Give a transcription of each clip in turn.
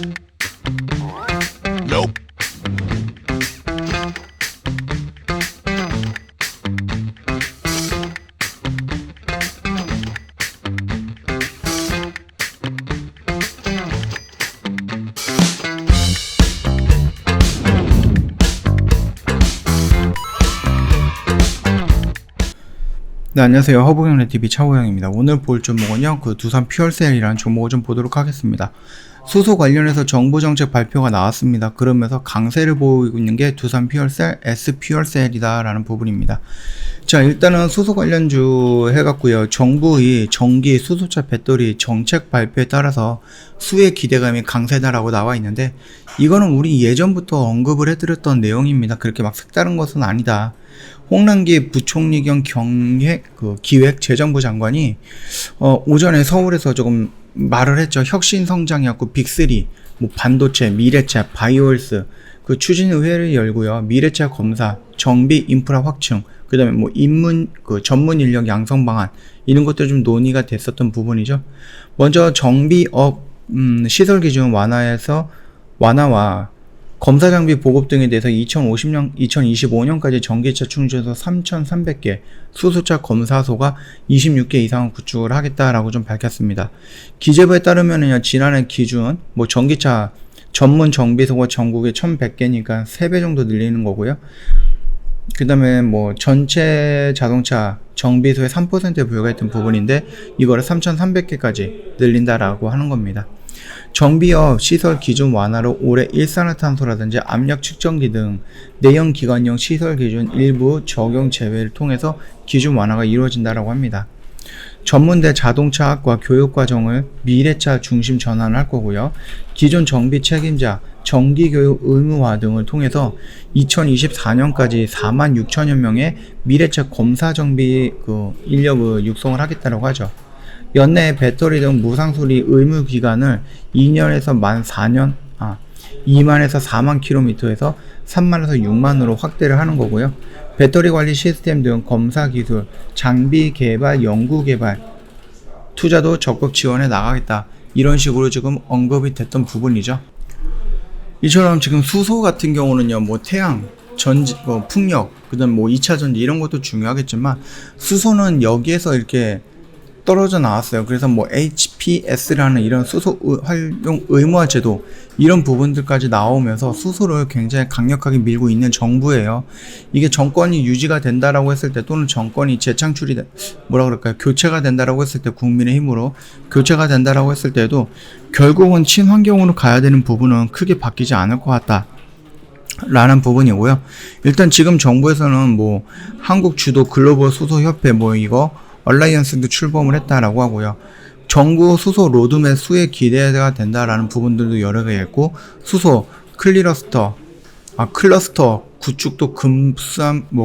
Nope. 네, 안녕하세요. 허브경제TV 차호영입니다. 오늘 볼 종목은요, 두산 퓨얼셀이라는 종목을 좀 보도록 하겠습니다. 수소 관련해서 정부 정책 발표가 나왔습니다. 그러면서 강세를 보이고 있는 게 두산 퓨얼셀, S퓨얼셀이다라는 부분입니다. 자, 일단은 수소 관련주 해갖고요, 정부의 전기 수소차 배터리 정책 발표에 따라서 수혜 기대감이 강세다라고 나와 있는데, 이거는 우리 예전부터 언급을 해드렸던 내용입니다. 그렇게 막 색다른 것은 아니다. 홍남기 부총리 겸 기획재정부 장관이 오전에 서울에서 조금 말을 했죠. 혁신 성장이었고 빅3, 뭐 반도체, 미래차, 바이오헬스 그 추진의회를 열고요. 미래차 검사, 정비 인프라 확충, 그다음에 뭐 전문 인력 양성 방안 이런 것들 좀 논의가 됐었던 부분이죠. 먼저 정비업 시설 기준 완화와 검사 장비 보급 등에 대해서 2025년까지 전기차 충전소 3,300개, 수소차 검사소가 26개 이상을 구축을 하겠다라고 좀 밝혔습니다. 기재부에 따르면요, 지난해 기준, 전기차 전문 정비소가 전국에 1,100개니까 3배 정도 늘리는 거고요. 그 다음에 전체 자동차 정비소의 3%에 불과했던 부분인데, 이거를 3,300개까지 늘린다라고 하는 겁니다. 정비업 시설 기준 완화로 올해 일산화탄소라든지 압력 측정기 등 내연 기관용 시설 기준 일부 적용 제외를 통해서 기준 완화가 이루어진다라고 합니다. 전문대 자동차학과 교육과정을 미래차 중심 전환을 할 거고요. 기존 정비 책임자, 정기교육 의무화 등을 통해서 2024년까지 46,000여 명의 미래차 검사 정비 인력을 육성을 하겠다고 하죠. 연내 배터리 등 무상수리 의무 기간을 2년에서 2만에서 4만 킬로미터에서 3만에서 6만으로 확대를 하는 거고요. 배터리 관리 시스템 등 검사 기술, 장비 개발, 연구 개발, 투자도 적극 지원해 나가겠다. 이런 식으로 지금 언급이 됐던 부분이죠. 이처럼 지금 수소 같은 경우는요, 태양, 전지, 풍력, 그 다음 2차 전지 이런 것도 중요하겠지만, 수소는 여기에서 이렇게 떨어져 나왔어요. 그래서 HPS라는 이런 수소 활용 의무화 제도 이런 부분들까지 나오면서 수소를 굉장히 강력하게 밀고 있는 정부예요. 이게 정권이 유지가 된다라고 했을 때, 또는 정권이 교체가 된다라고 했을 때, 국민의힘으로 교체가 된다라고 했을 때도 결국은 친환경으로 가야 되는 부분은 크게 바뀌지 않을 것 같다. 라는 부분이고요. 일단 지금 정부에서는 한국 주도 글로벌 수소 협회 얼라이언스도 출범을 했다라고 하고요. 정부 수소 로드맵 수혜 기대가 된다라는 부분들도 여러 개 있고, 수소 클러스터 구축도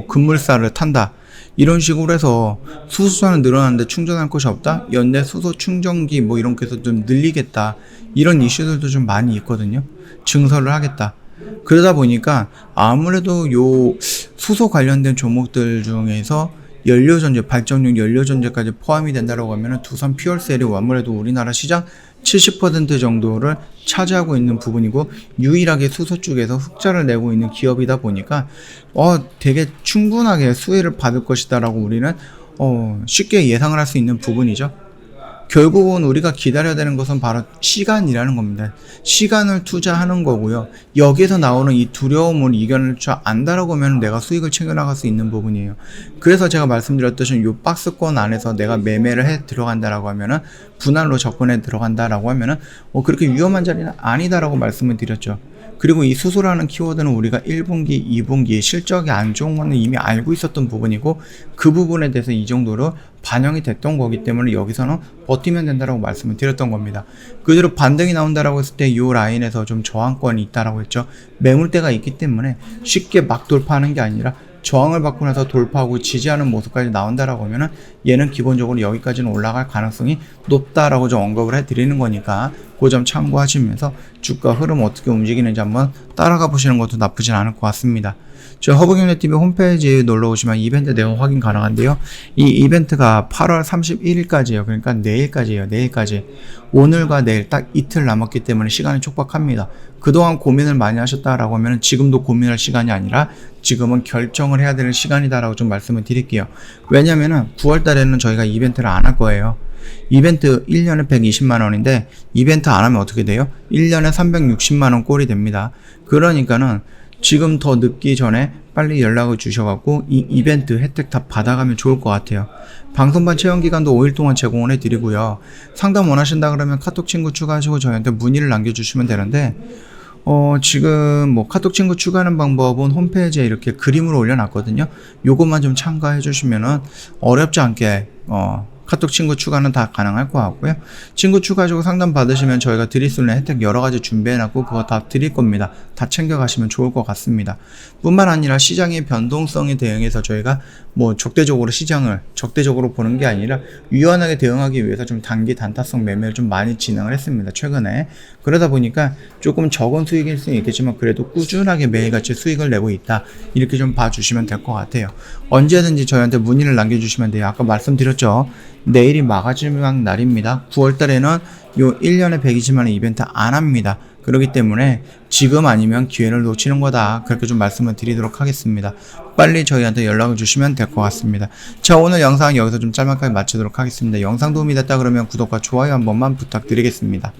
급물살을 탄다. 이런 식으로 해서 수소차는 늘어나는데 충전할 곳이 없다. 연내 수소 충전기 이런 것에서 좀 늘리겠다. 이런 이슈들도 좀 많이 있거든요. 증설을 하겠다. 그러다 보니까 아무래도 요 수소 관련된 종목들 중에서 연료전지, 발전용 연료전지까지 포함이 된다고 하면 두산 퓨얼셀이 아무래도 우리나라 시장 70% 정도를 차지하고 있는 부분이고, 유일하게 수소 쪽에서 흑자를 내고 있는 기업이다 보니까 되게 충분하게 수혜를 받을 것이다 라고 우리는 쉽게 예상을 할 수 있는 부분이죠. 결국은 우리가 기다려야 되는 것은 바로 시간이라는 겁니다. 시간을 투자하는 거고요. 여기에서 나오는 이 두려움을 이겨낼 줄 안다라고 하면 내가 수익을 챙겨나갈 수 있는 부분이에요. 그래서 제가 말씀드렸듯이 이 박스권 안에서 내가 매매를 해 들어간다라고 하면은, 분할로 접근해 들어간다라고 하면은 그렇게 위험한 자리는 아니다라고 말씀을 드렸죠. 그리고 이 수소라는 키워드는 우리가 1분기, 2분기 실적이 안 좋은 거는 이미 알고 있었던 부분이고, 그 부분에 대해서 이 정도로 반영이 됐던 거기 때문에 여기서는 버티면 된다라고 말씀을 드렸던 겁니다. 그대로 반등이 나온다라고 했을 때 이 라인에서 좀 저항권이 있다라고 했죠. 매물대가 있기 때문에 쉽게 막 돌파하는 게 아니라 저항을 받고 나서 돌파하고 지지하는 모습까지 나온다라고 하면은 얘는 기본적으로 여기까지는 올라갈 가능성이 높다라고 좀 언급을 해드리는 거니까 그 점 참고하시면서 주가 흐름 어떻게 움직이는지 한번 따라가 보시는 것도 나쁘진 않을 것 같습니다. 저희 허브경제TV 홈페이지에 놀러 오시면 이벤트 내용 확인 가능한데요. 이 이벤트가 8월 31일까지예요. 그러니까 내일까지예요. 내일까지. 오늘과 내일 딱 이틀 남았기 때문에 시간이 촉박합니다. 그동안 고민을 많이 하셨다라고 하면 지금도 고민할 시간이 아니라 지금은 결정을 해야 되는 시간이다라고 좀 말씀을 드릴게요. 왜냐면은 9월 달에는 저희가 이벤트를 안 할 거예요. 이벤트 1년에 120만원인데 이벤트 안 하면 어떻게 돼요? 1년에 360만원 꼴이 됩니다. 그러니까는 지금 더 늦기 전에 빨리 연락을 주셔갖고 이 이벤트 혜택 다 받아가면 좋을 것 같아요. 방송반 체험기간도 5일 동안 제공을 해드리고요. 상담 원하신다 그러면 카톡 친구 추가하시고 저희한테 문의를 남겨주시면 되는데 지금 뭐 카톡 친구 추가하는 방법은 홈페이지에 이렇게 그림으로 올려놨거든요. 요것만 좀 참고해 주시면은 어렵지 않게 카톡 친구 추가는 다 가능할 것 같고요. 친구 추가하시고 상담 받으시면 저희가 드릴 수 있는 혜택 여러 가지 준비해놨고 그거 다 드릴 겁니다. 다 챙겨가시면 좋을 것 같습니다. 뿐만 아니라 시장의 변동성에 대응해서 저희가 뭐 시장을 적대적으로 보는 게 아니라 유연하게 대응하기 위해서 좀 단기 단타성 매매를 좀 많이 진행을 했습니다. 최근에. 그러다 보니까 조금 적은 수익일 수는 있겠지만 그래도 꾸준하게 매일같이 수익을 내고 있다. 이렇게 좀 봐주시면 될 것 같아요. 언제든지 저희한테 문의를 남겨주시면 돼요. 아까 말씀드렸죠. 내일이 마지막 날입니다. 9월 달에는 요 1년에 120만원 이벤트 안 합니다. 그렇기 때문에 지금 아니면 기회를 놓치는 거다. 그렇게 좀 말씀을 드리도록 하겠습니다. 빨리 저희한테 연락을 주시면 될 것 같습니다. 자, 오늘 영상 여기서 좀 짤막하게 마치도록 하겠습니다. 영상 도움이 됐다 그러면 구독과 좋아요 한 번만 부탁드리겠습니다.